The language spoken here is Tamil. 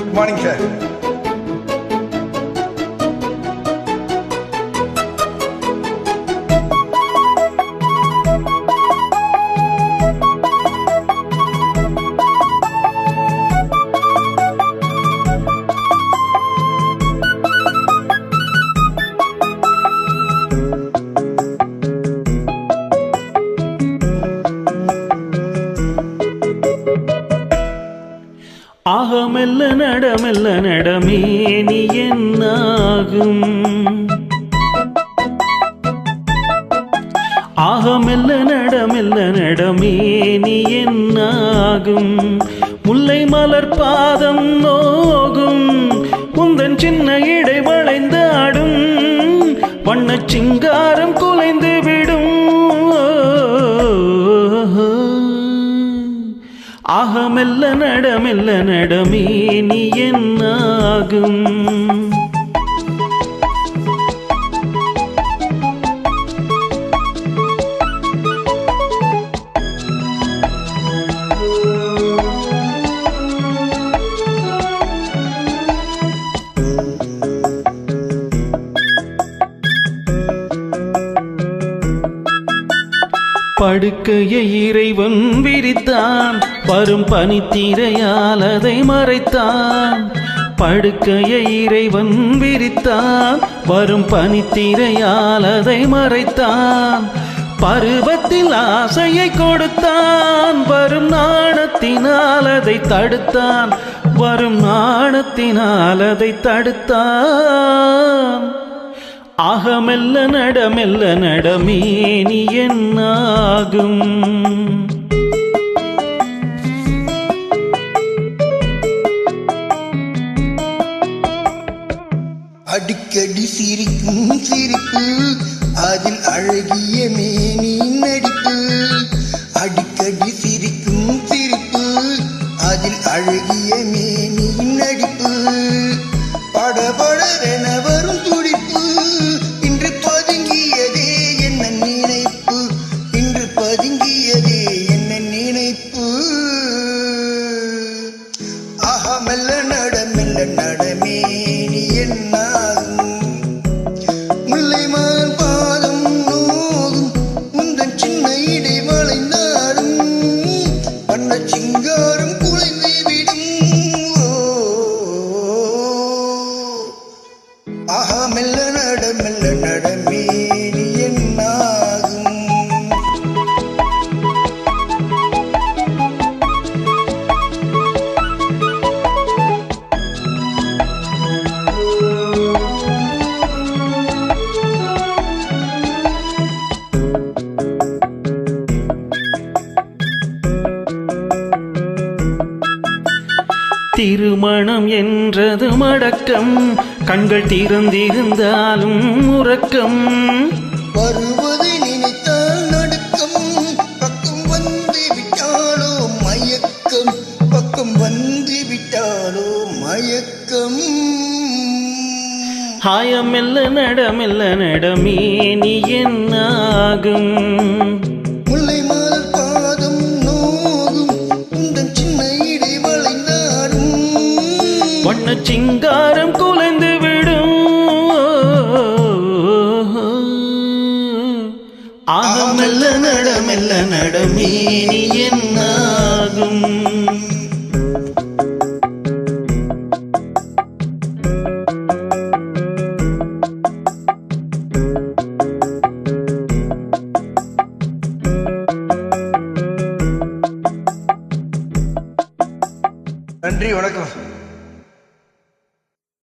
Good morning sir. ஆக மெல்ல நடமே நீ என்னாகும், ஆக மெல்ல நடமே நீ என்னாகும், முல்லை மலர் பாதம் நோகும் உந்தன் சின்ன இடை வளைந்தாடும், வண்ண சிங்காரம் குலைந்து விடும். ஆக மெல்ல நடமே நீ என்னாகும். படுக்கையை இறைவன் விரித்தான், வரும் பனித்திரையால் அதை மறைத்தான். படுக்கையை இறைவன் விரித்தான், வரும் பனித்திரையால் அதை மறைத்தான். பருவத்தில் ஆசையை கொடுத்தான், வரும் நாணத்தினால் அதை தடுத்தான், வரும் நாணத்தினால் அதை தடுத்தான். ஆக மெல்ல நடமே நீ என்னாகும். அடிக்கடி சிரிக்கும் சிரிப்பு, அதில் அழகிய மேனி நடிப்பு. அடிக்கடி சிரிக்கும் சிரிப்பு, அதில் அழகிய மேனி நடிப்பு. படபடவென வரும் துடிப்பு, இன்று பதுங்கியதே என்ன நினைப்பு, இன்று பதுங்கியதே என்ன நினைப்பு. ஆஹா மெல்ல நடமே நீ என்னாகும், முல்லை மான் பாதம் நோகும் உந்தன் சின்ன இடை வளைந்தாடும், வண்ண சிங்காரம் குலைந்து விடும். ஆஹா மெல்ல நடமே நீ என்னாகும். திருமணம் என்றது மடக்கம், கண்கள் திறந்திருந்தாலும் உறக்கம். வருவதை நினைத்தால் நடுக்கம், பக்கம் வந்து விட்டாலோ மயக்கம், பக்கம் வந்து விட்டாலோ மயக்கம். ஹாயம் மெல்ல நடமே நீ என்னாகும். முல்லை மலர் பாதம் நோகும் உந்தன் சின்ன இடை வளைந்தாடும், வண்ண சிங்காரம் குலைந்து விடும். ஆக மெல்ல நடமே நீ என்னாகும். நன்றி, வணக்கம்.